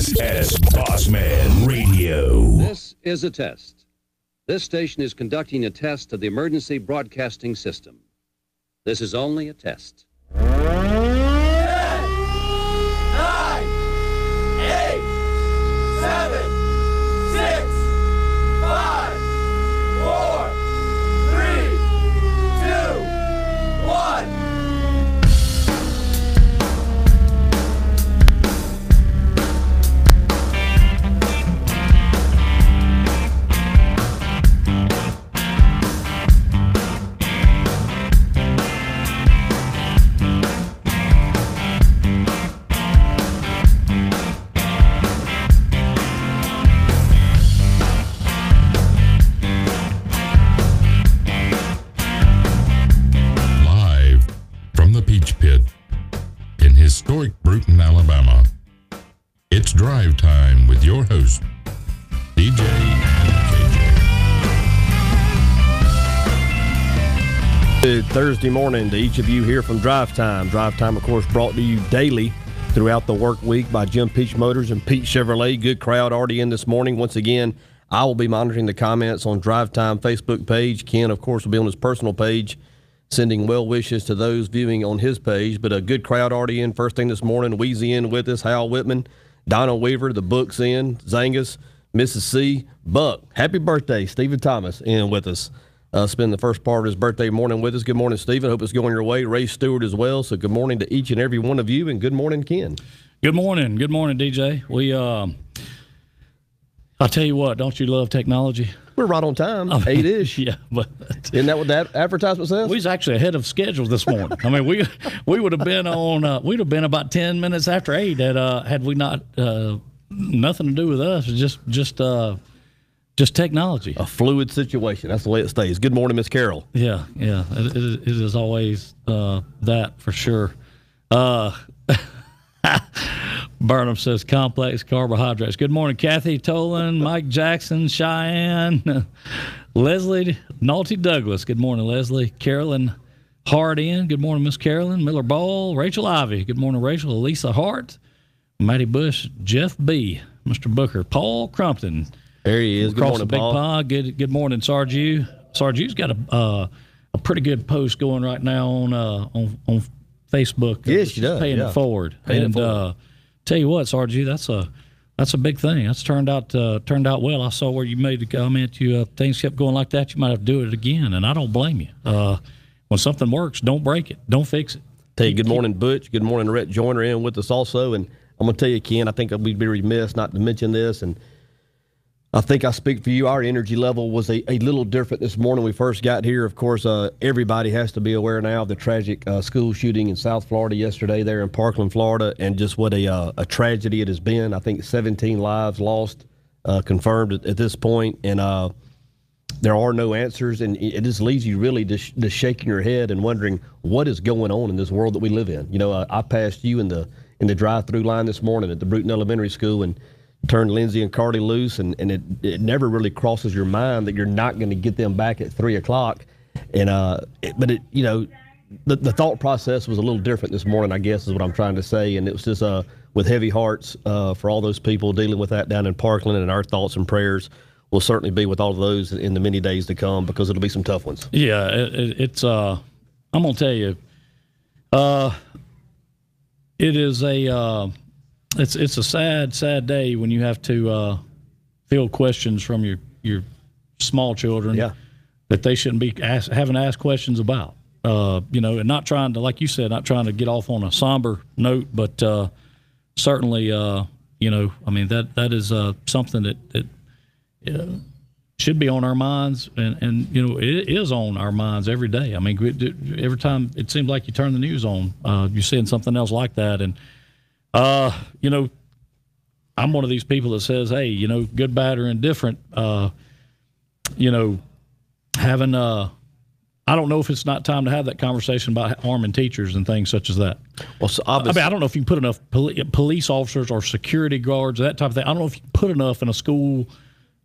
This is Bossman Radio. This is a test. This station is conducting a test of the emergency broadcasting system. This is only a test. 10, 9, 8, 7, 6, 5, 4, 3, 2, 1. Historic Bruton, Alabama. It's drive time with your host, DJ and KJ. Good Thursday morning to each of you here from Drive Time. Drive Time, of course, brought to you daily throughout the work week by Jim Peach Motors and Pete Chevrolet. Good crowd already in this morning. Once again, I will be monitoring the comments on Drive Time Facebook page. Ken, of course, will be on his personal page, sending well wishes to those viewing on his page. But a good crowd already in first thing this morning. Wheezy in with us, Hal Whitman, Donald Weaver, the Books in, Zangus, Mrs. C, Buck. Happy birthday, Stephen Thomas in with us. Spend the first part of his birthday morning with us. Good morning, Stephen. Hope it's going your way. Ray Stewart as well. So good morning to each and every one of you, and good morning, Ken. Good morning. Good morning, DJ. I'll tell you what, don't you love technology? We're right on time, 8-ish. Yeah, but isn't that what that advertisement says? We was actually ahead of schedule this morning. I mean, we would have been on. We'd have been about 10 minutes after 8 had we not nothing to do with us. Just technology. A fluid situation. That's the way it stays. Good morning, Miss Carol. Yeah. It is always that for sure. Burnham says complex carbohydrates. Good morning, Kathy Tolan, Mike Jackson, Cheyenne, Leslie Naughty Douglas. Good morning, Leslie. Carolyn Hardin. Good morning, Miss Carolyn. Miller Ball, Rachel Ivy. Good morning, Rachel. Elisa Hart, Matty Bush, Jeff B, Mr. Booker, Paul Crumpton. There he is. Good Across morning, the big Paul. pond. Good morning, Sarju. Sarju's got a pretty good post going right now on Facebook. Yes, she does. Paying it forward. Tell you what, Sarju, that's a big thing. That's turned out well. I saw where you made the comment. Things kept going like that. You might have to do it again, and I don't blame you. When something works, don't break it. Don't fix it. Tell you, good morning, Butch. Good morning, Rhett Joyner in with us also. And I'm going to tell you, Ken, I think we'd be remiss not to mention this, and I think I speak for you. Our energy level was a little different this morning when we first got here. Of course, everybody has to be aware now of the tragic school shooting in South Florida yesterday there in Parkland, Florida, and just what a tragedy it has been. I think 17 lives lost, confirmed at this point, and there are no answers, and it just leaves you really just shaking your head and wondering what is going on in this world that we live in. You know, I passed you in the drive-through line this morning at the Bruton Elementary School and turned Lindsay and Carly loose, and it never really crosses your mind that you're not going to get them back at 3 o'clock. And the thought process was a little different this morning, I guess, is what I'm trying to say. And it was just with heavy hearts for all those people dealing with that down in Parkland, and our thoughts and prayers will certainly be with all of those in the many days to come, because it'll be some tough ones. Yeah, it's I'm going to tell you, it is it's a sad day when you have to field questions from your small children that they shouldn't be having to ask questions about. And not trying to, like you said, not trying to get off on a somber note, but certainly, I mean, that is something that should be on our minds, and it is on our minds every day. I mean, every time it seems like you turn the news on, you're seeing something else like that, and I'm one of these people that says, hey, good, bad, or indifferent, having I don't know if it's not time to have that conversation about harming teachers and things such as that. Well, so I don't know if you can put enough police officers or security guards, that type of thing. I don't know if you can put enough in a school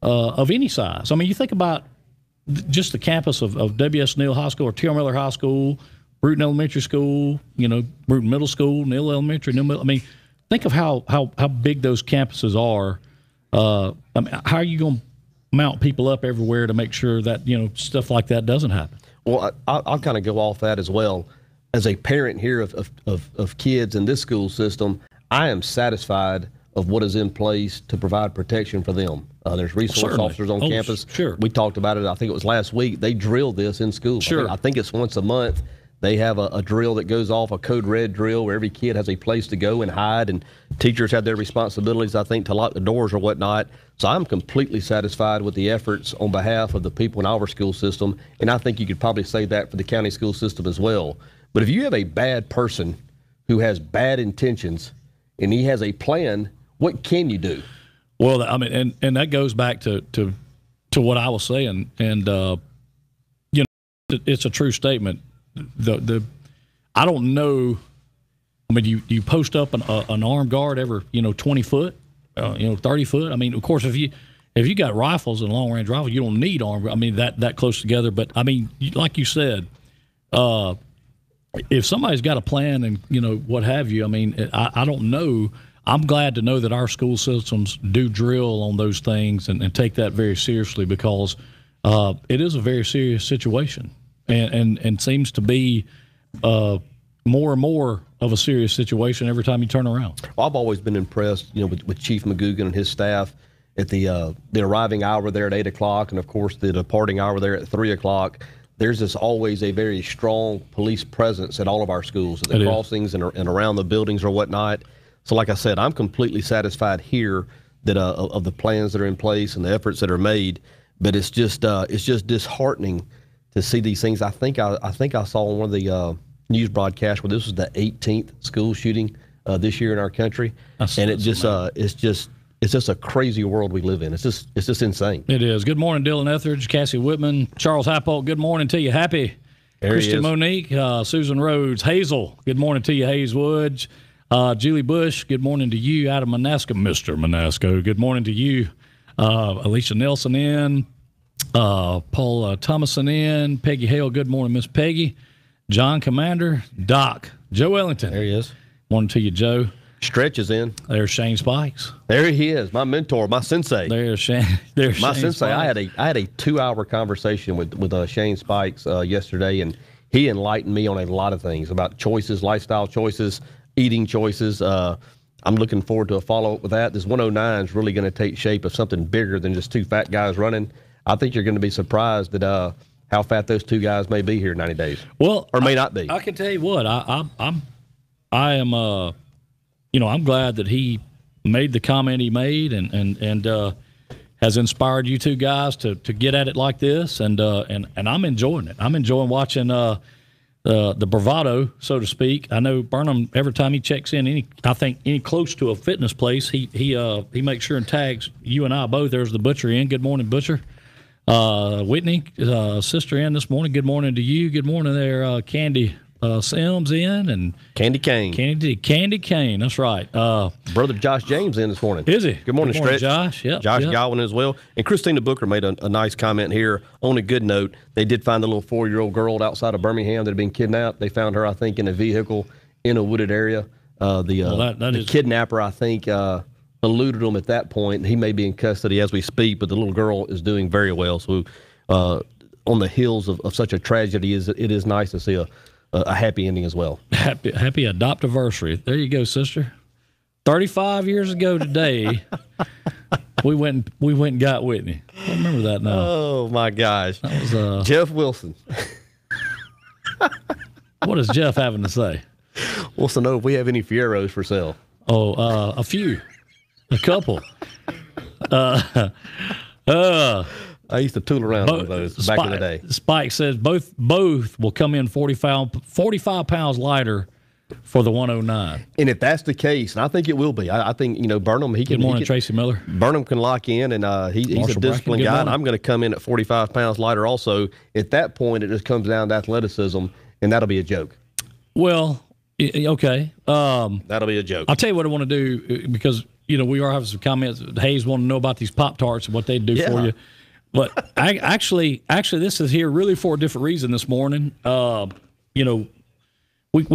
of any size. I mean, you think about just the campus of W.S. Neal High School or T.R. Miller High School, Bruton Elementary School, Bruton Middle School, Neal Elementary, Neal Middle. I mean, think of how big those campuses are. I mean, how are you going to mount people up everywhere to make sure that stuff like that doesn't happen? Well, I'll kind of go off that as well. As a parent here of kids in this school system, I am satisfied of what is in place to provide protection for them. There's resource officers on campus. Sure. We talked about it. I think it was last week. They drill this in school. Sure. I think it's once a month. They have a drill that goes off, a code red drill, where every kid has a place to go and hide, and teachers have their responsibilities, I think, to lock the doors or whatnot. So I'm completely satisfied with the efforts on behalf of the people in our school system, and I think you could probably say that for the county school system as well. But if you have a bad person who has bad intentions and he has a plan, what can you do? Well, I mean, and that goes back to what I was saying, and it's a true statement. I don't know. I mean, you post up an armed guard every 20 foot, 30 foot. I mean, of course, if you got rifles and long range rifles, you don't need armed. I mean, that close together. But I mean, like you said, if somebody's got a plan and what have you, I mean, I don't know. I'm glad to know that our school systems do drill on those things and take that very seriously, because it is a very serious situation, and seems to be more and more of a serious situation every time you turn around. Well, I've always been impressed, with Chief McGugan and his staff at the arriving hour there at 8 o'clock, and of course the departing hour there at 3 o'clock. There's always a very strong police presence at all of our schools, at the crossings and around the buildings or whatnot. So, like I said, I'm completely satisfied here that of the plans that are in place and the efforts that are made. But it's just disheartening to see these things. I think I saw on one of the news broadcasts where this was the 18th school shooting this year in our country, and it's just a crazy world we live in. It's just insane. It is. Good morning, Dylan Etheridge, Cassie Whitman, Charles Hypolt. Good morning to you. Happy. Christian Monique, Susan Rhodes, Hazel. Good morning to you, Hayes Woods. Julie Bush, good morning to you out of Manasco. Mr. Manasco, good morning to you. Alicia Nelson in. Paul Thomason in. Peggy Hale, good morning, Miss Peggy. John Commander, Doc. Joe Ellington. There he is. Morning to you, Joe. Stretch is in. There's Shane Spikes. There he is, my mentor, my sensei. There's Shane. My Shane sensei. Spikes. I had a 2-hour conversation with Shane Spikes yesterday, and he enlightened me on a lot of things about choices, lifestyle choices, eating choices. I'm looking forward to a follow-up with that. This 109 is really going to take shape of something bigger than just two fat guys running. I think you're going to be surprised at how fat those two guys may be here in 90 days. Well, or may not be. I can tell you what, I am I'm glad that he made the comment he made and has inspired you two guys to get at it like this, and I'm enjoying it. I'm enjoying watching the bravado, so to speak. I know Burnham, every time he checks in any close to a fitness place, he makes sure and tags you and I both. There's the Butcher in. Good morning, Butcher. Whitney, sister in this morning. Good morning to you. Good morning there, Candy Sims in, and Candy Kane. Candy Kane, that's right. Brother Josh James in this morning. Is he? Good morning, Stretch. Josh. Yep, Josh Godwin as well. And Christina Booker made a nice comment here. On a good note, they did find the little 4-year-old girl outside of Birmingham that had been kidnapped. They found her, I think, in a vehicle in a wooded area. The kidnapper, I think, eluded them at that point. He may be in custody as we speak, but the little girl is doing very well. So on the heels of such a tragedy, it is nice to see a happy ending as well. Happy adopt-iversary. There you go, sister. 35 years ago today, we went and got Whitney. I remember that now. Oh my gosh, that was Jeff Wilson. What is Jeff having to say? Wants to know if we have any Fieros for sale. Oh, a few, a couple. I used to tool around with those back in the day. Spike says both will come in 45 pounds lighter for the 109. And if that's the case, and I think it will be, I think Burnham. Good morning, Tracy Miller. Burnham can lock in, and he's a disciplined guy. And I'm going to come in at 45 pounds lighter. Also, at that point, it just comes down to athleticism, and that'll be a joke. Well, okay. That'll be a joke. I'll tell you what I want to do, because we are having some comments. Hayes want to know about these Pop-Tarts and what they do for you. But actually, this is here really for a different reason this morning. We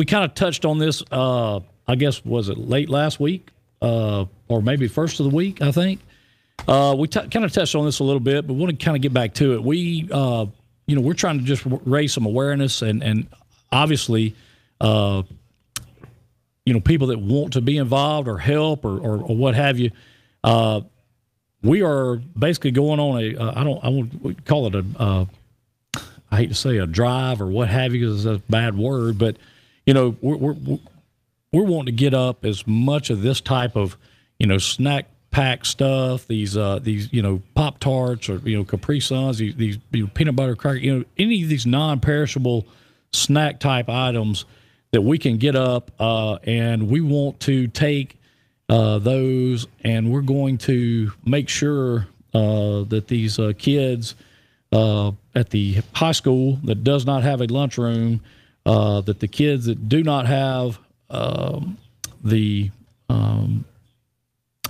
kind of touched on this I guess, was it late last week or maybe first of the week, I think. We kind of touched on this a little bit, but want to kind of get back to it. We, we're trying to just raise some awareness and obviously, people that want to be involved or help or what have you. We are basically going on I won't call it I hate to say a drive or what have you because it's a bad word, but we're wanting to get up as much of this type of snack pack stuff, these Pop Tarts or Capri Suns, these peanut butter crackers, any of these non-perishable snack type items that we can get up, and we want to take those, and we're going to make sure that these kids at the high school that does not have a lunchroom, that the kids that do not have the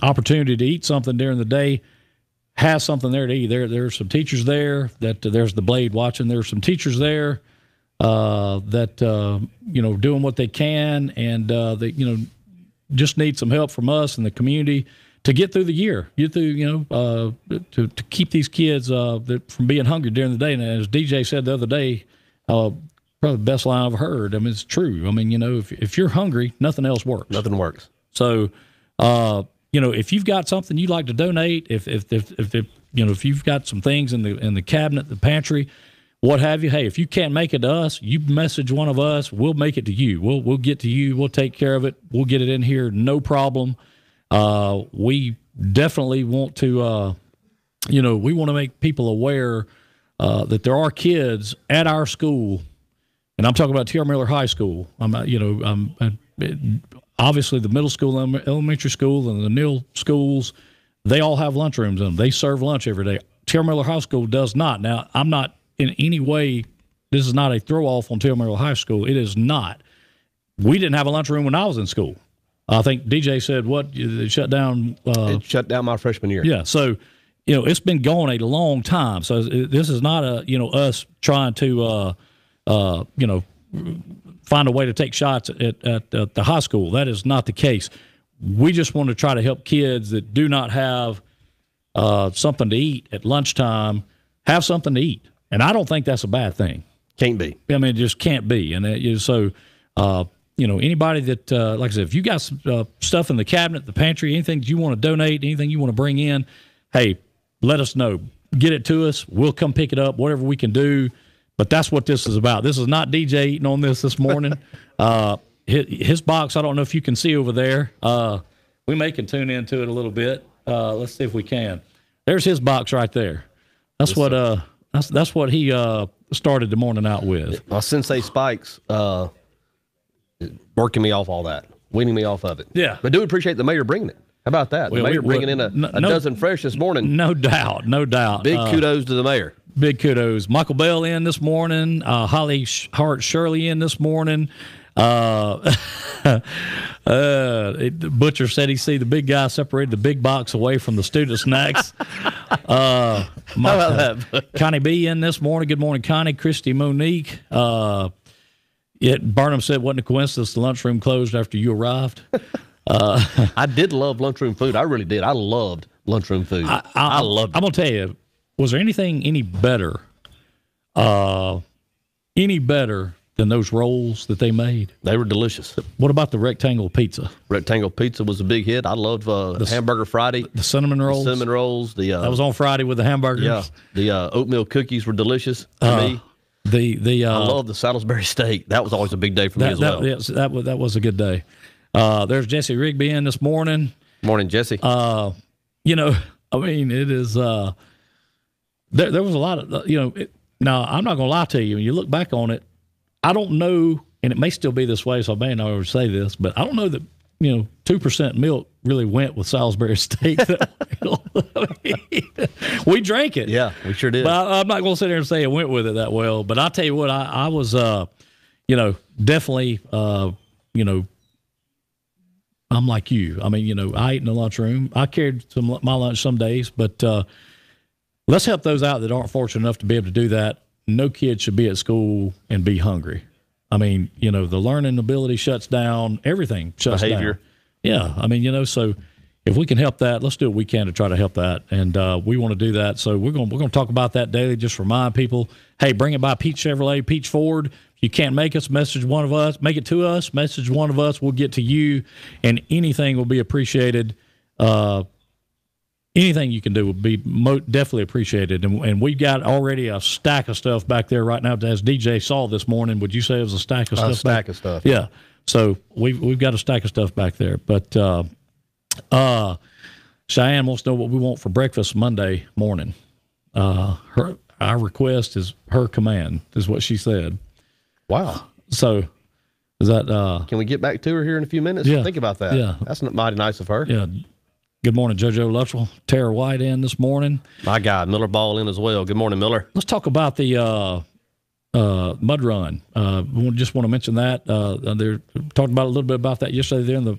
opportunity to eat something during the day has something there to eat. There's some teachers there that there's the Blade watching. There's some teachers there that doing what they can, and they just need some help from us and the community to get through the year, to keep these kids from being hungry during the day. And as DJ said the other day, probably the best line I've heard. I mean, it's true. I mean, if you're hungry, nothing else works. Nothing works. So, if you've got something you'd like to donate, if you've got some things in the cabinet, the pantry, what have you, hey, if you can't make it to us, you message one of us, we'll make it to you. We'll get to you. We'll take care of it. We'll get it in here, no problem. We definitely want to, we want to make people aware that there are kids at our school, and I'm talking about T.R. Miller High School. Obviously the middle school, elementary school, and the Neal schools, they all have lunchrooms in them. They serve lunch every day. T.R. Miller High School does not. Now, I'm not in any way, this is not a throw-off on T.R. Miller High School. It is not. We didn't have a lunchroom when I was in school. I think DJ said, it shut down? It shut down my freshman year. Yeah, so, it's been going a long time. So this is not us trying to, find a way to take shots at the high school. That is not the case. We just want to try to help kids that do not have something to eat at lunchtime have something to eat. And I don't think that's a bad thing. Can't be. I mean, it just can't be. And anybody that, like I said, if you got some, stuff in the cabinet, the pantry, anything that you want to donate, anything you want to bring in, hey, let us know. Get it to us. We'll come pick it up, whatever we can do. But that's what this is about. This is not DJ eating on this morning. His box, I don't know if you can see over there. We may can tune into it a little bit. Let's see if we can. There's his box right there. That's what he started the morning out with. My Sensei Spikes working me off all that, weaning me off of it. Yeah. But do appreciate the mayor bringing it. How about that? The mayor bringing in a dozen fresh this morning. No doubt. Big kudos to the mayor. Big kudos. Michael Bell in this morning. Holly Hart Shirley in this morning. The butcher said he see the big guy separated the big box away from the student snacks. How about that? Connie B in this morning. Good morning, Connie. Christy Monique. Burnham said it wasn't a coincidence the lunchroom closed after you arrived. I did love lunchroom food. I really did. I loved lunchroom food. I loved it. I'm going to tell you, was there anything any better than those rolls that they made? They were delicious. What about the rectangle pizza? Rectangle pizza was a big hit. I loved the Hamburger Friday. The cinnamon rolls? The cinnamon rolls. That was on Friday with the hamburgers? Yeah. The oatmeal cookies were delicious to me. I love the Salisbury steak. That was always a big day for me as well. Yes, that was a good day. There's Jesse Rigby in this morning. Morning, Jesse. I mean, it is there was a lot of, now, I'm not going to lie to you. When you look back on it, I don't know, and it may still be this way, so I may not ever say this, but I don't know that, 2% milk really went with Salisbury steak. We drank it. Yeah, we sure did. But I'm not going to sit there and say it went with it that well. But I'll tell you what, I was, definitely, I'm like you. I mean, I ate in the lunchroom. I carried my lunch some days, but let's help those out that aren't fortunate enough to be able to do that. No kid should be at school and be hungry. I mean, the learning ability shuts down, everything shuts Behavior. down. Yeah, I mean, so if we can help that, let's do what we can to try to help that, and we want to do that. So we're going to talk about that daily. Just remind people, hey, bring it by Peach Chevrolet, Peach Ford. If you can't make us, message one of us. Make it to us. Message one of us. We'll get to you, and anything will be appreciated. Anything you can do will be definitely appreciated. And we've got already a stack of stuff back there right now. As DJ saw this morning, would you say it was a stack of stuff? A stack of stuff. Yeah. So we've got a stack of stuff back there. But Cheyenne wants to know what we want for breakfast Monday morning. Our request is her command, is what she said. Wow. So is that Can we get back to her here in a few minutes? Yeah. Think about that. Yeah. That's mighty nice of her. Yeah. Good morning, JoJo Luttrell. Tara White in this morning. My guy, Miller Ball in as well. Good morning, Miller. Let's talk about the mud run. We just want to mention that. They're talked about a little bit about that yesterday. They're in the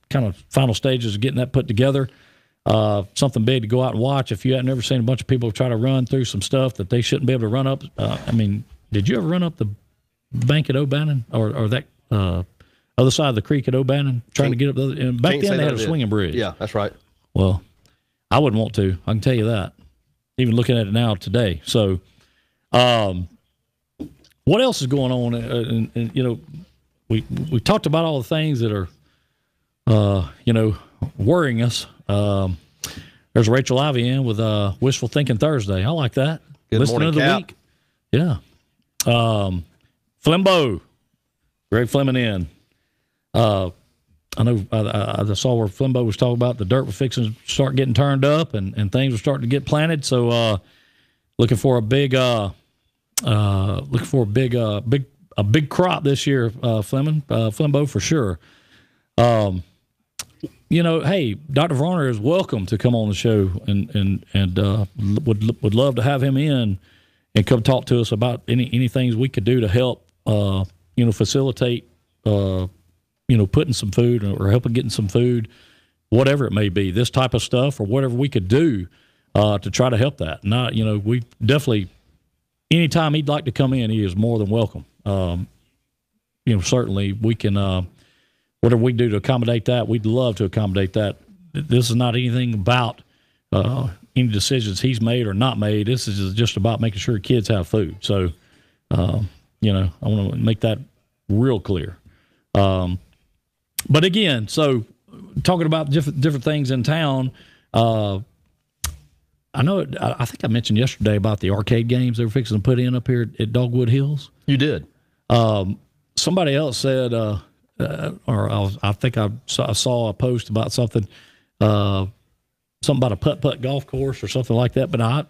kind of final stages of getting that put together. Something big to go out and watch. If you hadn't ever seen a bunch of people try to run through some stuff that they shouldn't be able to run up. I mean, did you ever run up the bank at O'Bannon or that other side of the creek at O'Bannon trying to get up? And back then they had a swinging bridge. Yeah, that's right. Well, I wouldn't want to. I can tell you that. Even looking at it now today. So, what else is going on? And we talked about all the things that are, worrying us. There's Rachel Ivy in with Wishful Thinking Thursday. I like that. Good Listening morning, of the Cap. week. Yeah. Flembo. Greg Fleming in. I know I saw where Flembo was talking about the dirt was fixing to start getting turned up and things were starting to get planted. So looking for a big crop this year, Flembo for sure. Hey, Dr. Varner is welcome to come on the show and would love to have him in and come talk to us about any things we could do to help facilitate putting some food or helping getting some food, whatever it may be, this type of stuff or whatever we could do to try to help that. Not, we definitely, anytime he'd like to come in, he is more than welcome. Certainly we can, whatever we do to accommodate that, we'd love to accommodate that. This is not anything about any decisions he's made or not made. This is just about making sure kids have food. So, I want to make that real clear. But again, so talking about different things in town, I think I mentioned yesterday about the arcade games they were fixing to put in up here at Dogwood Hills. You did. Somebody else said, I think I saw a post about something about a putt-putt golf course or something like that. But I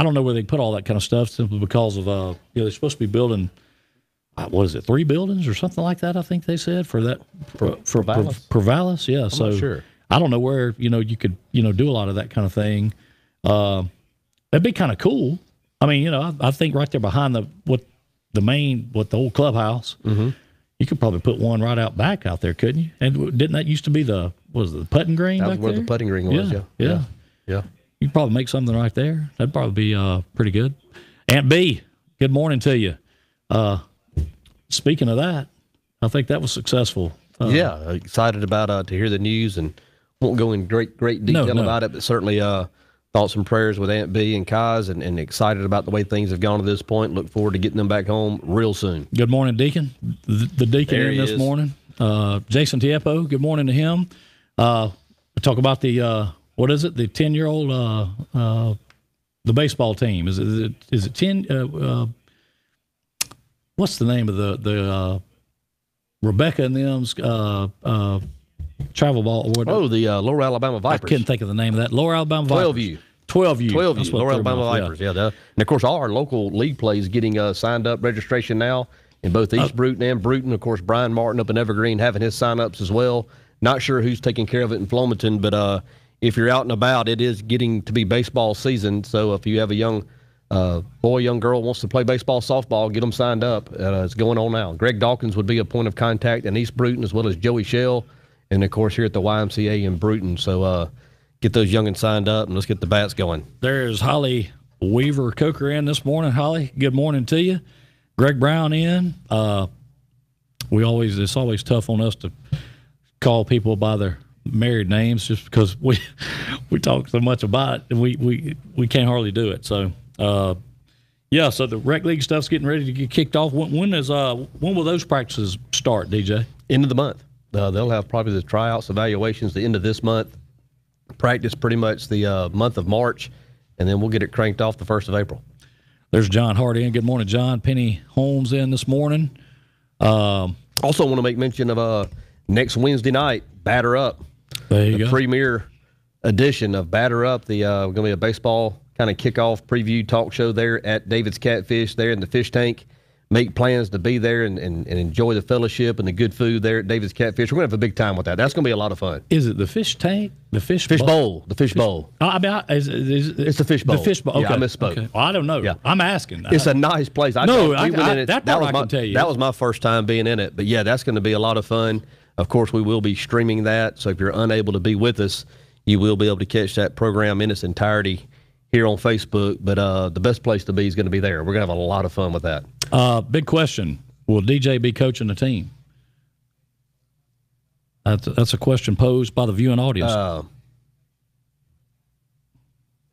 don't know where they put all that kind of stuff simply because of they're supposed to be building. What is it? 3 buildings or something like that? I think they said for that for Vallis. Yeah. I'm not sure. I don't know where you could do a lot of that kind of thing. That'd be kind of cool. I mean, I think right there behind the old clubhouse, mm-hmm. you could probably put one right out back out there, couldn't you? And didn't that used to be the putting green? That was back where there? the putting green was. Yeah. You could probably make something right there. That'd probably be pretty good. Aunt B, good morning to you. Speaking of that, I think that was successful. Excited about to hear the news and won't go in great detail about it, but certainly thoughts and prayers with Aunt B and Kaz and excited about the way things have gone to this point. Look forward to getting them back home real soon. Good morning, Deacon. The Deacon There in he this is. morning. Jason Tiepo, good morning to him. We talk about the, what is it, the 10-year-old, the baseball team. Is it 10? What's the name of the Rebecca and them's travel ball? The Lower Alabama Vipers. I couldn't think of the name of that. Lower Alabama Vipers. 12U. 12U. That's what Lower threw me Alabama off, Vipers. Yeah. And of course, all our local league plays getting signed up, registration now in both East Bruton and Bruton. Of course, Brian Martin up in Evergreen having his sign-ups as well. Not sure who's taking care of it in Flomaton, but if you're out and about, it is getting to be baseball season. So if you have a young boy, young girl wants to play baseball, softball, get them signed up. It's going on now. Greg Dawkins would be a point of contact in East Bruton, as well as Joey Shell, and of course here at the YMCA in Bruton. So get those youngins signed up and let's get the bats going. There's Holly Weaver Coker in this morning. Holly, good morning to you. Greg Brown in. it's always tough on us to call people by their married names just because we talk so much about it and we can't hardly do it. So yeah, so the rec league stuff's getting ready to get kicked off. When will those practices start, DJ? End of the month. They'll have probably the tryouts, evaluations the end of this month. Practice pretty much the month of March, and then we'll get it cranked off the 1st of April. There's John Hardy in. Good morning, John. Penny Holmes in this morning. Also want to make mention of next Wednesday night, Batter Up. There you go. Premier edition of Batter Up. The going to be a baseball kind of kickoff preview talk show there at David's Catfish there in the fish tank. Make plans to be there and enjoy the fellowship and the good food there at David's Catfish. We're going to have a big time with that. That's going to be a lot of fun. Is it the fish tank? The fish bowl? The fish bowl. I mean, it's the fish bowl. The fish bowl. Okay. Yeah, I misspoke. Okay. Well, I don't know. Yeah. I'm asking. It's a nice place. That part I can tell you. That was my first time being in it. But, yeah, that's going to be a lot of fun. Of course, we will be streaming that. So if you're unable to be with us, you will be able to catch that program in its entirety here on Facebook, but the best place to be is going to be there. We're going to have a lot of fun with that. Big question. Will DJ be coaching the team? That's a question posed by the viewing audience.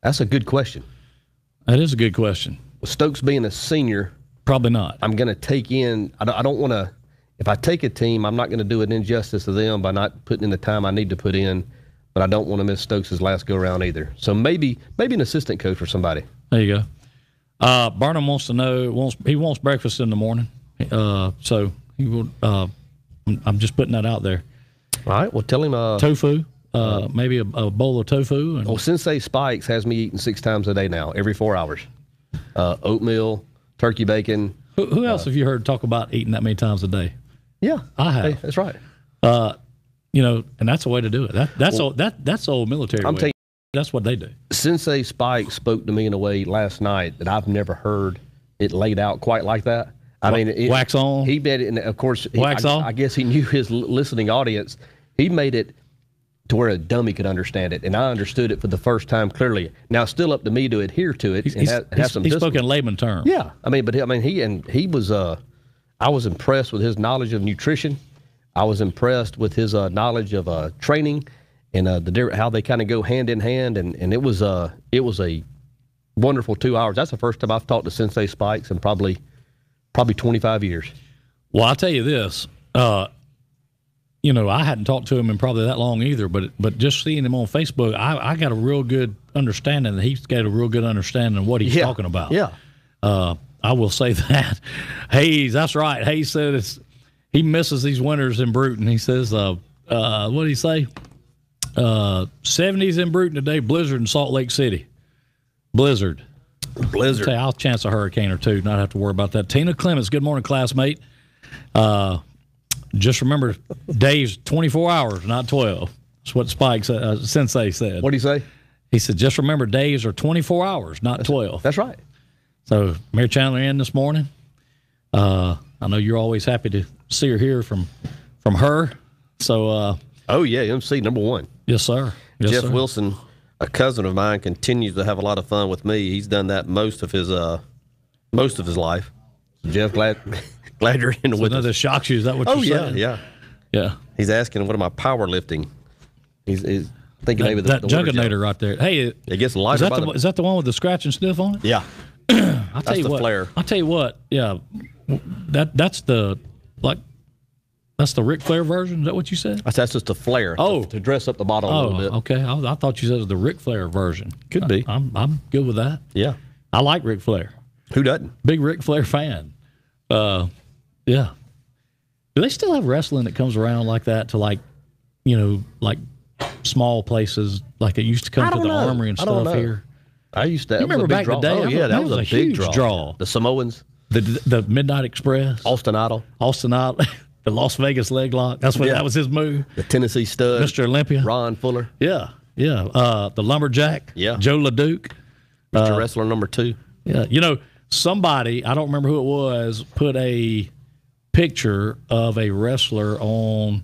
That's a good question. That is a good question. With Stokes being a senior, probably not. I'm going to take in – I don't want to – if I take a team, I'm not going to do an injustice to them by not putting in the time I need to put in. But I don't want to miss Stokes' last go-around either. So maybe an assistant coach for somebody. There you go. Barnum wants to know, he wants breakfast in the morning. So he will. I'm just putting that out there. All right, well, tell him. Tofu, maybe a bowl of tofu. Well, Sensei Spikes has me eating 6 times a day now, every 4 hours. Oatmeal, turkey bacon. Who else have you heard talk about eating that many times a day? Yeah. I have. Hey, that's right. And that's a way to do it. That's old military. I'm telling you, that's what they do. Sensei Spike spoke to me in a way last night that I've never heard it laid out quite like that. I mean, wax on. He made it, and of course, I guess he knew his listening audience. He made it to where a dummy could understand it, and I understood it for the first time clearly. Now, it's still up to me to adhere to it and have some. He spoke in layman terms. Yeah, he was. I was impressed with his knowledge of nutrition. I was impressed with his knowledge of training and how they kind of go hand in hand, and it was a wonderful 2 hours. That's the first time I've talked to Sensei Spikes in probably 25 years. Well, I'll tell you this. I hadn't talked to him in probably that long either, but just seeing him on Facebook, I got a real good understanding that he's got a real good understanding of what he's talking about. Yeah. I will say that. Hayes, that's right. Hayes said he misses these winters in Bruton. He says, what did he say? 70s in Bruton today, blizzard in Salt Lake City. Blizzard. I'll chance a hurricane or two, not have to worry about that. Tina Clements, good morning, classmate. Just remember, days 24 hours, not 12. That's what Spike Sensei said. What did he say? He said, just remember, days are 24 hours, not 12. That's right. So, Mayor Chandler in this morning. I know you're always happy to see or hear from her. So, oh yeah, MC number 1. Yes, sir. Yes, Jeff sir. Wilson, a cousin of mine, continues to have a lot of fun with me. He's done that most of his life. Jeff, glad you're in with us. That shocks you. Is that what you're saying? Yeah. He's asking, what am I powerlifting? He's thinking maybe that Jugginator right there. Hey, it gets lighter. Is that the one with the scratch and sniff on it? Yeah. That's the flare. I'll tell you what. Yeah, that's the Ric Flair version. Is that what you said? That's just a flare. To dress up the bottle a little bit. Okay. I thought you said it was the Ric Flair version. Could be. I'm good with that. Yeah. I like Ric Flair. Who doesn't? Big Ric Flair fan. Yeah. Do they still have wrestling that comes around like that to like small places like it used to come to the Armory and stuff here? I used to. You remember back in the day? Oh yeah, that was a big huge draw. The Samoans, the Midnight Express, Austin Idol, the Las Vegas leg lock. That was his move. The Tennessee Stud, Mr. Olympia, Ron Fuller. Yeah. The Lumberjack. Yeah. Joe LeDuc, Mr. Wrestler number 2. Yeah. Somebody, I don't remember who it was, put a picture of a wrestler on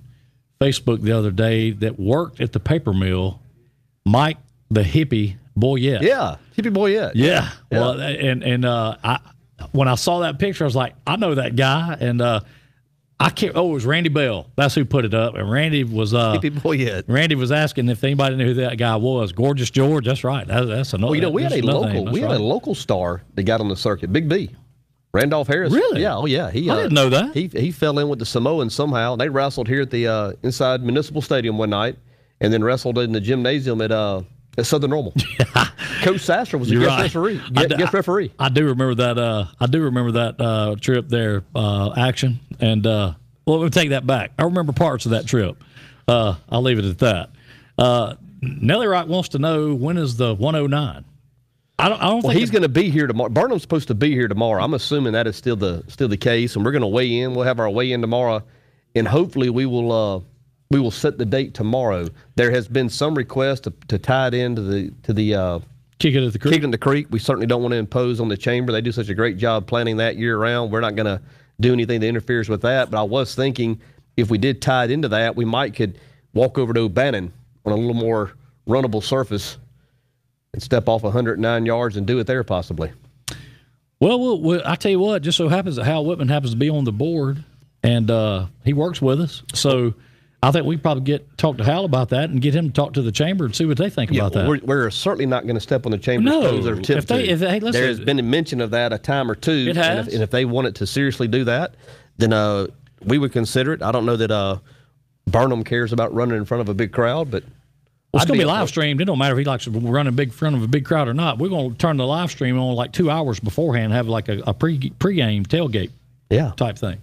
Facebook the other day that worked at the paper mill, Mike the Hippie Boyette. Yeah, Hippie Boyette. Yeah. Well, and when I saw that picture, I was like, I know that guy, and I can't. Oh, it was Randy Bell. That's who put it up. And Randy was Randy was asking if anybody knew who that guy was. Gorgeous George. That's right. That's another. Well, we had a local. We had right. a local star that got on the circuit. Big B, Randolph Harris. Really? Yeah. Oh, yeah. I didn't know that. He fell in with the Samoans somehow. They wrestled here at the inside Municipal Stadium one night, and then wrestled in the gymnasium at Southern Normal. Coach Sasser was the guest referee. I do remember that. I do remember that trip there, action. And well, let me take that back. I remember parts of that trip. I'll leave it at that. Nelly Rock wants to know, when is the 109? I don't think he's going to be here tomorrow. Burnham's supposed to be here tomorrow. I'm assuming that is still the case, and we're going to weigh in. We'll have our weigh in tomorrow, and hopefully we will set the date tomorrow. There has been some request to tie it into the kick it at the creek. Kick it in the creek. We certainly don't want to impose on the chamber. They do such a great job planning that year round. We're not going to do anything that interferes with that. But I was thinking, if we did tie it into that, we could walk over to O'Bannon on a little more runnable surface and step off 109 yards and do it there possibly. Well, I tell you what, just so happens that Hal Whitman happens to be on the board, and he works with us. So I think we probably talk to Hal about that and get him to talk to the chamber and see what they think about that. We're certainly not going to step on the chamber's toes or tip if they there has been a mention of that a time or two. It has. And if they wanted to seriously do that, then we would consider it. I don't know that Burnham cares about running in front of a big crowd, but it's going to be live streamed. It don't matter if he likes to run in front of a big crowd or not. We're going to turn the live stream on like 2 hours beforehand, have like a pregame tailgate type thing.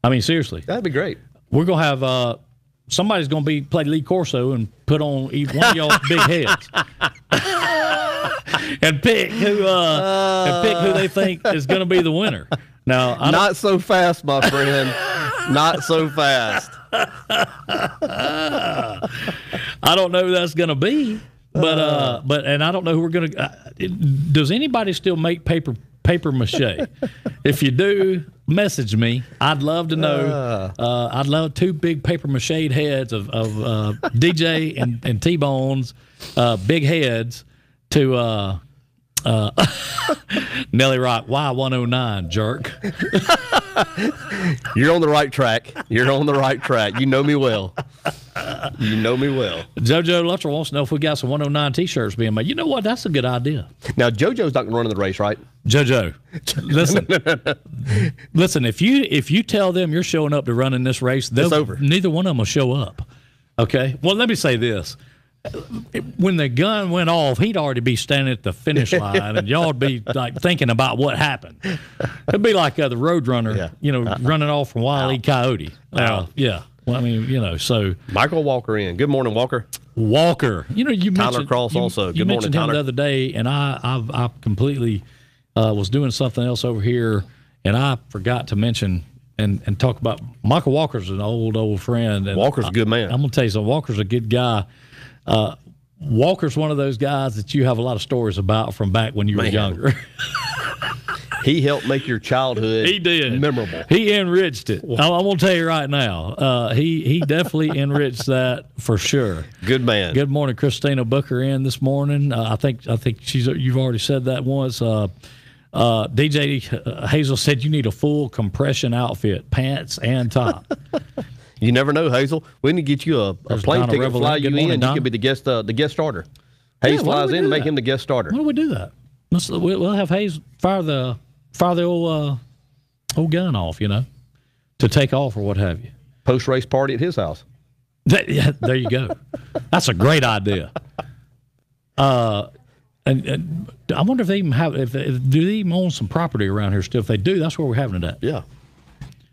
I mean, seriously. That'd be great. We're going to have somebody's going to play Lee Corso and put on one of y'all's big heads and pick who they think is going to be the winner. Now, not so fast, my friend. Not so fast. I don't know who that's going to be, but and I don't know who we're going to. Does anybody still make paper mache? If you do, message me. I'd love to know. I'd love 2 big paper mache heads of DJ and T-Bone's big heads to Nelly Rock. Why 109, jerk? You're on the right track. You're on the right track. You know me well. You know me well. JoJo Luttrell wants to know if we got some 109 T-shirts being made. You know what? That's a good idea. Now, JoJo's not going to run in the race, right? JoJo, listen. If you tell them you're showing up to run in this race, it's over. Neither one of them will show up. Okay. Well, let me say this. When the gun went off, he'd already be standing at the finish line, and y'all would be like thinking about what happened. It'd be like the Roadrunner, running off from Wile E. Coyote. Yeah. Well, I mean, so Michael Walker in. Good morning, Walker. Walker. You Tyler mentioned Cross also. You Good morning, mentioned Tyler. him the other day, and I completely was doing something else over here, and I forgot to mention and talk about Michael Walker's an old friend. And Walker's a good man. I'm gonna tell you something. Walker's a good guy. Walker's one of those guys that you have a lot of stories about from back when you were younger. He helped make your childhood memorable. He enriched it. I'm going to tell you right now. He definitely enriched that for sure. Good man. Good morning, Christina Booker in this morning. I think you've already said that once. DJ Hazel said you need a full compression outfit, pants and top. You never know, Hazel. We need to get you a plane ticket to fly you in. You could be the guest starter. Hayes flies in and make him the guest starter. Why don't we do that? We'll have Hayes fire the old gun off, to take off or what have you. Post-race party at his house. There you go. That's a great idea. And I wonder if they even have, do they even own some property around here still? If they do, that's where we're having it at. Yeah.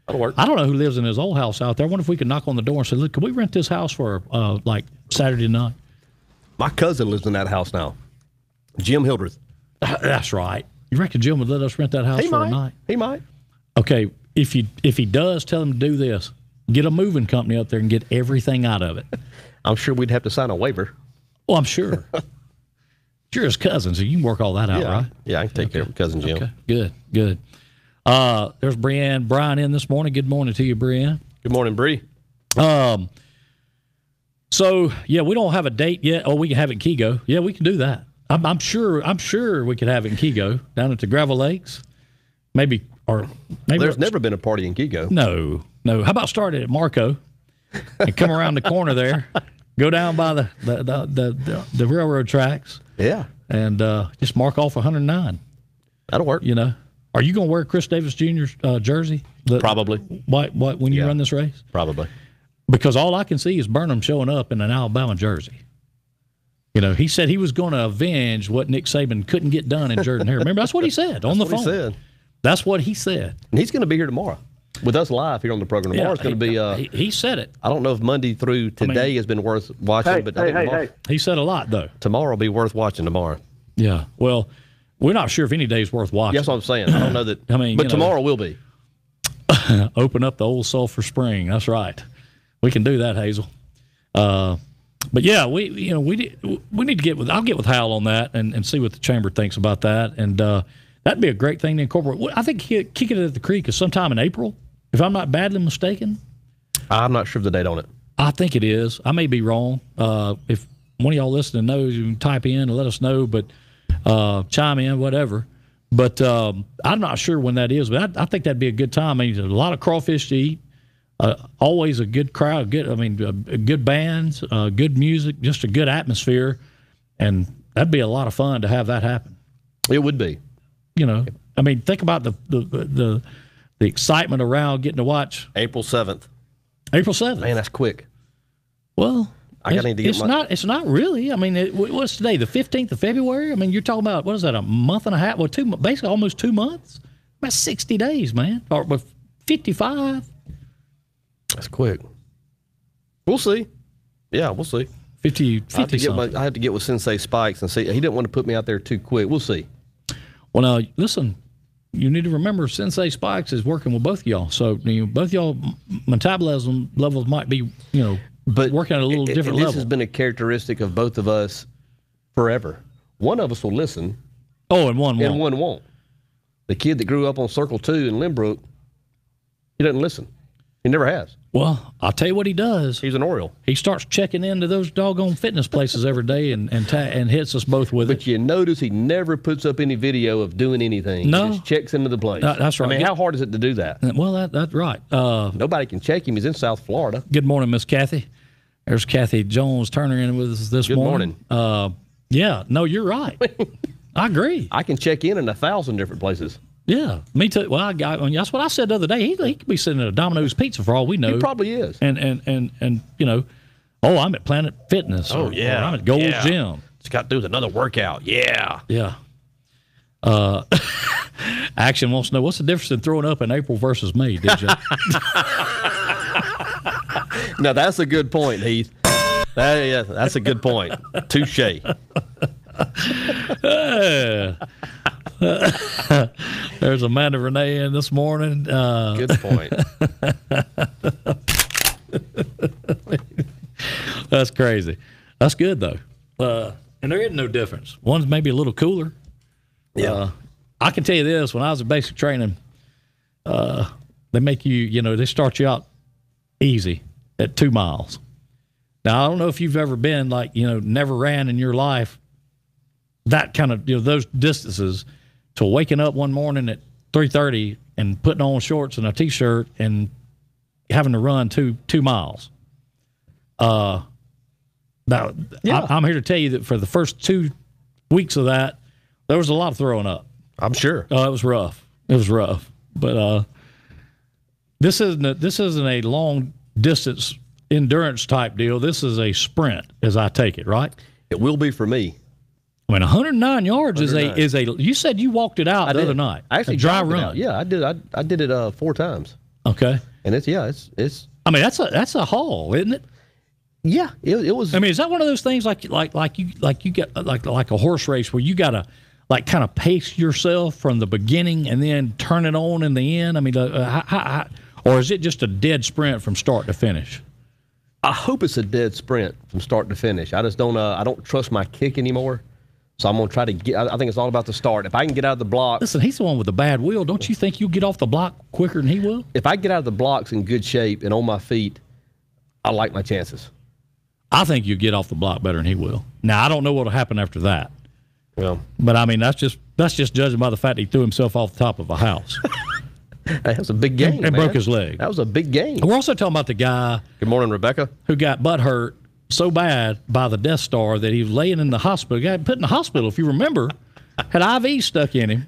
That'll work. I don't know who lives in his old house out there. I wonder if we could knock on the door and say, look, can we rent this house for like Saturday night? My cousin lives in that house now. Jim Hildreth. That's right. You reckon Jim would let us rent that house for a night? He might. Okay, if he does, tell him to do this. Get a moving company up there and get everything out of it. I'm sure we'd have to sign a waiver. Well, I'm sure. You're his cousin, so you can work all that out, right? Yeah, I can take care of cousin Jim. Okay, good. There's Brianne Bryan in this morning. Good morning to you, Brianne. Good morning, Bree. So yeah, we don't have a date yet. Oh, we can have it in Kego. Yeah, we can do that. I'm sure we could have it in Kego down at the Gravel Lakes. maybe There's never been a party in Gigo. No. How about start it at Marco and come around the corner there, go down by the railroad tracks. Yeah. And just mark off 109. That'll work. You know, are you going to wear Chris Davis Jr.'s jersey? Probably. What when you run this race? Probably. Because all I can see is Burnham showing up in an Alabama jersey. You know, he said he was going to avenge what Nick Saban couldn't get done in Jordan-Hare. Remember, that's what he said on the phone. That's what he said. And he's going to be here tomorrow with us live here on the program. Tomorrow it's going to be. He said it. I don't know if Monday through today has been worth watching, but he said a lot though. Tomorrow will be worth watching tomorrow. Yeah. Well, we're not sure if any day is worth watching. That's what I'm saying. I don't know that. But tomorrow will be. Open up the old Sulphur Spring. That's right. We can do that, Hazel. But yeah, we need to get with. I'll get with Hal on that and see what the chamber thinks about that. And that'd be a great thing to incorporate. I think Kick It at the Creek is sometime in April, if I'm not badly mistaken. I'm not sure of the date on it. I think it is. I may be wrong. If one of y'all listening knows, you can type in and let us know. But chime in, whatever. But I'm not sure when that is. But I think that'd be a good time. I mean, there's a lot of crawfish to eat. Always a good crowd, good bands, good music, just a good atmosphere, and that'd be a lot of fun to have that happen. It would be. You know, I mean, think about the excitement around getting to watch April 7th. April 7th. Man, that's quick. Well, it's not really. I mean, what's today? The 15th of February. I mean, you're talking about what is that? A month and a half? Well, basically almost 2 months. About 60 days, man, or 55. That's quick. We'll see. Yeah, we'll see. 50 I had to get with Sensei Spikes and see. He didn't want to put me out there too quick. We'll see. Well, now, listen, you need to remember Sensei Spikes is working with both of y'all. So both y'all metabolism levels might be, but working at a little different level. This has been a characteristic of both of us forever. One of us will listen. Oh, and one won't. And one won't. The kid that grew up on Circle 2 in Lynbrook, he doesn't listen. He never has. Well, I'll tell you what he does. He's an Oriole. He starts checking into those doggone fitness places every day and hits us both with it. But you notice he never puts up any video of doing anything. No. He just checks into the place. That's right. I mean, how hard is it to do that? Well, that's right. Nobody can check him. He's in South Florida. Good morning, Miss Kathy. There's Kathy Jones Turner in with us this morning. Good morning. Yeah, no, you're right. I agree. I can check in 1,000 different places. Yeah, me too. Well, that's what I said the other day. He could be sitting at a Domino's Pizza for all we know. He probably is. And I'm at Planet Fitness. Or I'm at Gold's Gym. Just got to do another workout. Yeah. Yeah. Action wants to know what's the difference in throwing up in April versus May, did you? Now, that's a good point, Heath. That's a good point. Touche. There's Amanda Renee in this morning. Good point. That's crazy. That's good, though. And there isn't no difference. One's maybe a little cooler. Yeah. I can tell you this. When I was at basic training, they make you, they start you out easy at 2 miles. Now, I don't know if you've ever been never ran in your life that kind of, those distances to waking up one morning at 3:30 and putting on shorts and a T-shirt and having to run 2 miles. I'm here to tell you that for the first 2 weeks of that, there was a lot of throwing up. I'm sure. It was rough. But this isn't a long distance endurance type deal. This is a sprint, as I take it, right? It will be for me. I mean, 109 yards is a. You said you walked it out the other night. I actually a dry run. Yeah, I did. I did it 4 times. Okay. And it's. I mean, that's a haul, isn't it? Yeah, it was. I mean, is that one of those things like you get like a horse race where you gotta kind of pace yourself from the beginning and then turn it on in the end? I mean, or is it just a dead sprint from start to finish? I hope it's a dead sprint from start to finish. I just don't. I don't trust my kick anymore. So I'm going to try to get – I think it's all about the start. If I can get out of the blocks – Listen, he's the one with the bad wheel. Don't you think you'll get off the block quicker than he will? If I get out of the blocks in good shape and on my feet, I like my chances. I think you get off the block better than he will. Now, I don't know what will happen after that. Well, But I mean, that's just judging by the fact that he threw himself off the top of a house that was a big game. and man. broke his leg. That was a big game. We're also talking about the guy Good morning, Rebecca. who got butt hurt so bad by the Death Star that he was laying in the hospital. Got put in the hospital, if you remember, had IV stuck in him,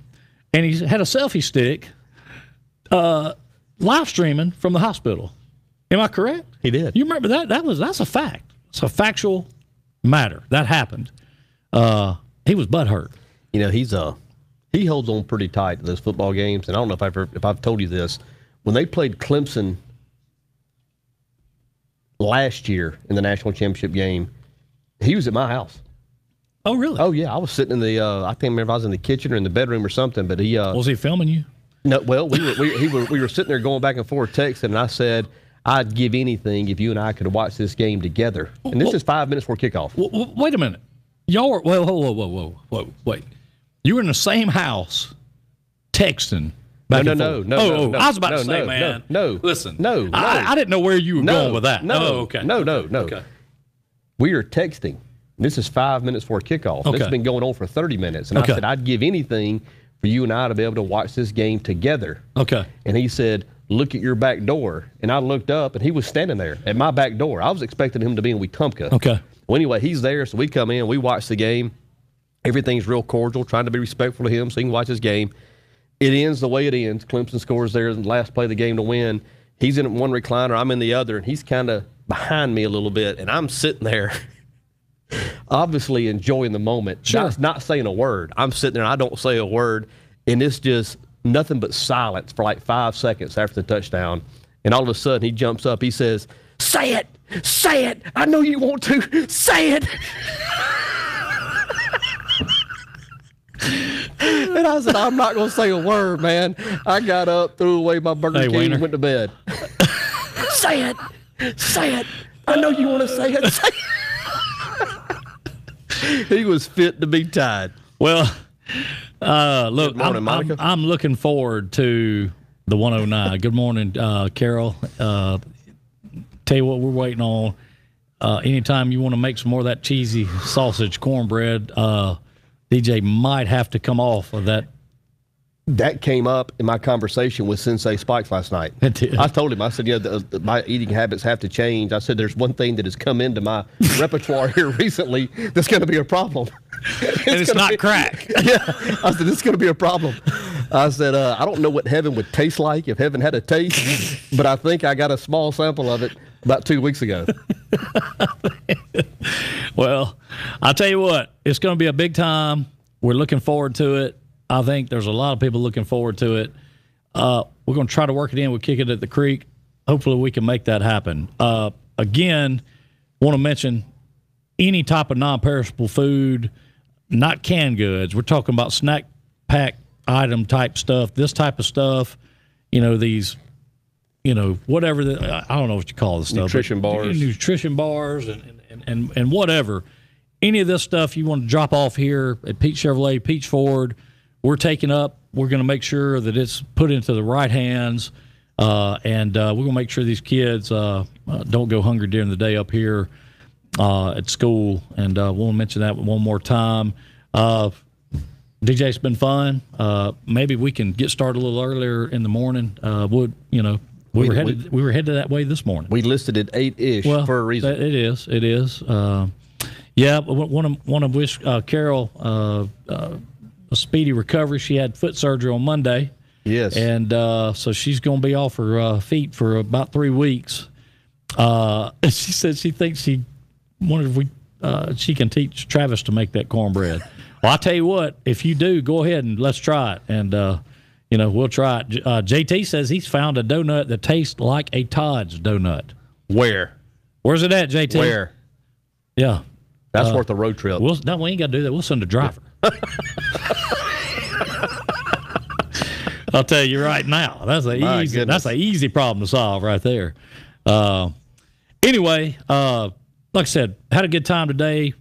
and he had a selfie stick live streaming from the hospital. Am I correct? He did. You remember that? That's a fact. It's a factual matter. That happened. He was butt hurt. You know, he holds on pretty tight to those football games, and I don't know if I've told you this. When they played Clemson last year in the national championship game, he was at my house. Oh, really? Oh yeah, I was sitting in the I can't remember if I was in the kitchen or in the bedroom or something, but he Was he filming you? no, well, we were sitting there going back and forth texting, and I said, I'd give anything if you and I could watch this game together. And this is 5 minutes before kickoff. Wait a minute. Y'all were, whoa, wait. You were in the same house texting back and forth. No. I was about to say, man. No. Listen. No. I didn't know where you were going with that. No. Oh, okay. No. Okay. We are texting. This is 5 minutes before kickoff. Okay. This has been going on for 30 minutes. And Okay. I said, I'd give anything for you and I to be able to watch this game together. Okay. And he said, look at your back door. And I looked up, and he was standing there at my back door. I was expecting him to be in Wetumpka. Okay. Well, anyway, he's there, so we come in, we watch the game. Everything's real cordial, trying to be respectful to him so he can watch his game. It ends the way it ends. Clemson scores there in the last play of the game to win. He's in one recliner, I'm in the other, and he's kind of behind me a little bit, and I'm sitting there obviously enjoying the moment. Sure. Not saying a word. I'm sitting there, and I don't say a word, and it's just nothing but silence for like 5 seconds after the touchdown. And all of a sudden, he jumps up. He says, say it. Say it. I know you want to. Say it. And I said, I'm not going to say a word, man. I got up, threw away my Burger King, Wayner. and went to bed. Say it. Say it. I know you want to say it. Say it. He was fit to be tied. Well, look, Good morning, Monica. I'm looking forward to the 109. Good morning, Carol. Tell you what we're waiting on. Anytime you want to make some more of that cheesy sausage cornbread, DJ might have to come off of that. That came up in my conversation with Sensei Spikes last night. It did. I told him, I said, my eating habits have to change. I said, there's one thing that has come into my repertoire here recently that's going to be a problem. And it's not crack. Yeah. I said, this is going to be a problem. I said, I don't know what heaven would taste like if heaven had a taste, but I think I got a small sample of it about 2 weeks ago. Well, I'll tell you what, it's going to be a big time. We're looking forward to it. I think there's a lot of people looking forward to it. We're going to try to work it in. We'll kick it at the creek. Hopefully we can make that happen. Again, want to mention any type of non-perishable food, not canned goods. We're talking about snack pack item type stuff, this type of stuff, these, whatever, I don't know what you call this stuff. Nutrition bars. Nutrition bars and whatever. Any of this stuff you want to drop off here at Peach Chevrolet, Peach Ford, we're taking up. We're going to make sure that it's put into the right hands, and we're going to make sure these kids don't go hungry during the day up here at school. And we'll mention that one more time. DJ, it's been fun. Maybe we can get started a little earlier in the morning. We were headed that way this morning. We listed it 8-ish for a reason. It is. Yeah, want to wish Carol a speedy recovery. She had foot surgery on Monday. Yes. And so she's going to be off her feet for about 3 weeks. She said she thinks she wondered if she can teach Travis to make that cornbread. Well, I'll tell you what, if you do, go ahead and let's try it. And, we'll try it. JT says he's found a donut that tastes like a Todd's donut. Where? Where's it at, JT? Where? Yeah. That's worth a road trip. We ain't got to do that. We'll send a driver. I'll tell you right now, that's an easy problem to solve right there. Anyway, like I said, had a good time today.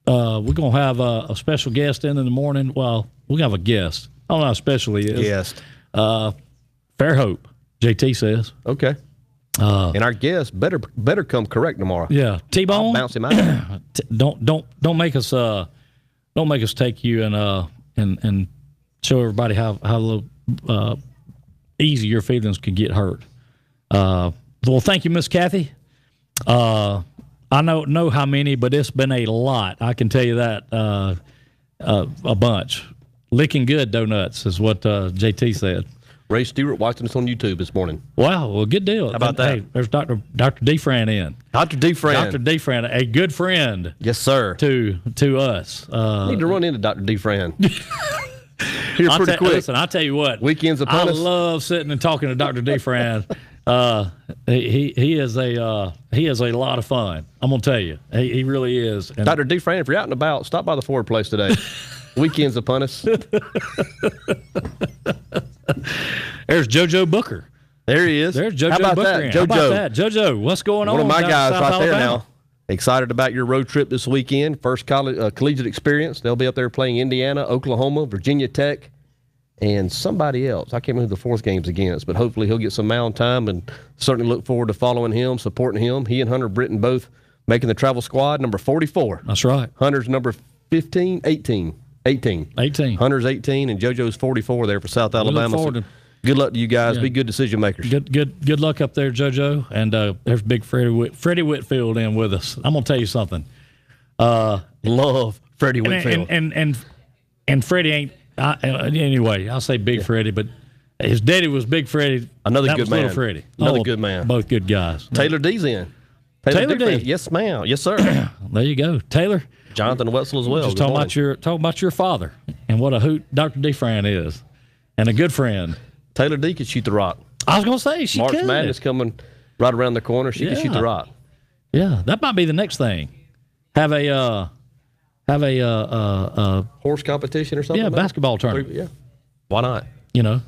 We're gonna have a special guest in the morning. Well, we have a guest. I don't know how special he is. Guest. Fairhope, JT says. Okay. And our guest better come correct tomorrow. Yeah, T-Bone. I'll bounce him out. Don't make us don't make us take you and show everybody how little easy your feelings can get hurt. Well, thank you, Miss Kathy. I don't know how many, but it's been a lot. I can tell you that a bunch. Licking good donuts is what JT said. Ray Stewart watching us on YouTube this morning. Wow, well, good deal. How about that? Hey, there's Dr. DeFran in. Dr. DeFran. Dr. DeFran, a good friend. Yes, sir. To us. Need to run into Dr. DeFran. Here pretty quick. Listen, I'll tell you what. Weekends upon us. I love sitting and talking to Dr. DeFran. He is a lot of fun. I'm gonna tell you, he really is. And Dr. DeFran, if you're out and about, stop by the Ford place today. Weekends upon us. There's JoJo Booker. There he is. There's JoJo How about Booker. that, How about that, JoJo? What's going on? One of my guys South right there Alabama? now. Excited about your road trip this weekend. First collegiate experience. They'll be up there playing Indiana, Oklahoma, Virginia Tech, and somebody else. I can't remember who the fourth game's against, but hopefully he'll get some mound time, and certainly look forward to following him, supporting him. He and Hunter Britton both making the travel squad, number 44. That's right. Hunter's number 18. Hunter's 18, and JoJo's 44 there for South Alabama. So good luck to you guys. Yeah. Be good decision makers. Good luck up there, JoJo. And there's big Freddie Whitfield in with us. I'm gonna tell you something. Love Freddie Whitfield. And Freddie ain't. Anyway, I'll say Big Freddie, but his daddy was Big Freddie. Another good man. Little Freddie. Another good man. Both good guys. Taylor D's in. Taylor D. Yes, ma'am. Yes, sir. There you go, Taylor. Jonathan Wetzel as well. Just talking about your father and what a hoot Dr. DeFran is, and a good friend. Taylor D could shoot the rock. I was gonna say she March could. Madness coming right around the corner. She could shoot the rock. Yeah, that might be the next thing. Have a horse competition or something. Yeah, basketball tournament. Yeah, why not? You know,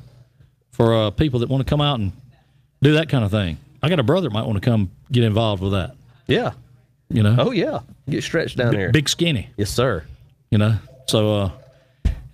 for people that want to come out and do that kind of thing. I got a brother that might want to come get involved with that. Yeah. You know. Oh yeah, get stretched down there. Big skinny. Yes, sir. You know, so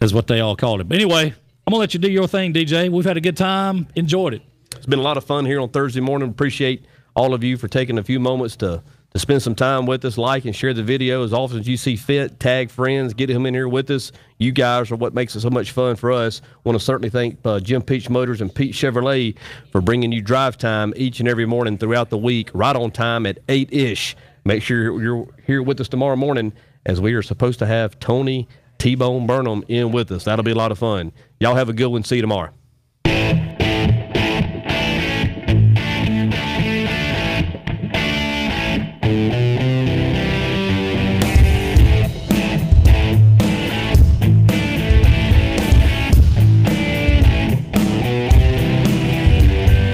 is what they all called it. But anyway, I'm gonna let you do your thing, DJ. We've had a good time, enjoyed it. It's been a lot of fun here on Thursday morning. Appreciate all of you for taking a few moments to spend some time with us. Like and share the video as often as you see fit. Tag friends, get them in here with us. You guys are what makes it so much fun for us. Want to certainly thank Jim Peach Motors and Pete Chevrolet for bringing you drive time each and every morning throughout the week, right on time at 8-ish. Make sure you're here with us tomorrow morning, as we are supposed to have Tony T-Bone Burnham in with us. That'll be a lot of fun. Y'all have a good one. See you tomorrow.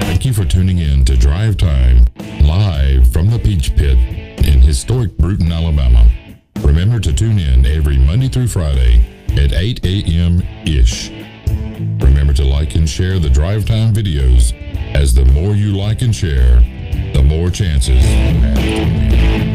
Thank you for tuning in to Drive Time, live from the Peach Pit in historic Bruton, Alabama. Remember to tune in every Monday through Friday at 8 a.m.-ish. Remember to like and share the Drive Time videos, as the more you like and share, the more chances you have to win.